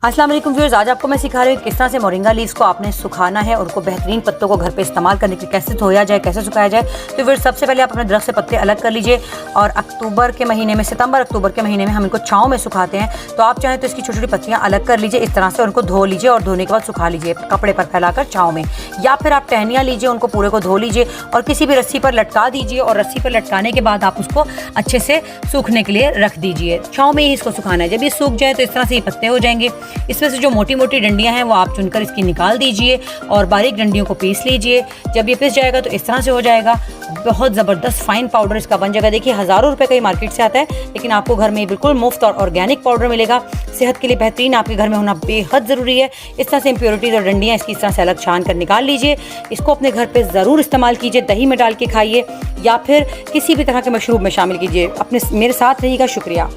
अस्सलाम वालेकुम व्यूअर्स, आज आपको मैं सिखा रही हूँ किस तरह से मोरिंगा लीव्स को आपने सुखाना है और उनको बेहतरीन पत्तों को घर पे इस्तेमाल करने के लिए कैसे धोया जाए, कैसे सुखाया जाए। तो व्यूअर्स, सबसे पहले आप अपने दरख्त से पत्ते अलग कर लीजिए और अक्टूबर के महीने में, सितंबर अक्टूबर के महीने में हम इनको छाँव में सुखाते हैं। तो आप चाहें तो इसकी छोटी छोटी पत्तियाँ अलग कर लीजिए इस तरह से, उनको धो लीजिए और धोने के बाद सुखा लीजिए कपड़े पर फैलाकर छाँव में, या फिर आप टहनियाँ लीजिए, उनको पूरे को धो लीजिए और किसी भी रस्सी पर लटका दीजिए और रस्सी पर लटकाने के बाद आप उसको अच्छे से सूखने के लिए रख दीजिए। छाँव में ही इसको सुखाना है। जब ये सूख जाए तो इस तरह से ये पत्ते हो जाएंगे। इसमें से जो मोटी मोटी डंडियां हैं वो आप चुनकर इसकी निकाल दीजिए और बारीक डंडियों को पीस लीजिए। जब ये पिस जाएगा तो इस तरह से हो जाएगा, बहुत ज़बरदस्त फाइन पाउडर इसका बन जाएगा। देखिए, हज़ारों रुपए का ये मार्केट से आता है, लेकिन आपको घर में बिल्कुल मुफ्त और ऑर्गेनिक पाउडर मिलेगा। सेहत के लिए बेहतरीन, आपके घर में होना बेहद ज़रूरी है। इस तरह से इम्प्योरिटीज़ और डंडियाँ इसकी इस तरह से अलग छान कर निकाल लीजिए। इसको अपने घर पर ज़रूर इस्तेमाल कीजिए, दही में डाल के खाइए या फिर किसी भी तरह के मशरूब में शामिल कीजिए। अपने मेरे साथ रहिएगा। शुक्रिया।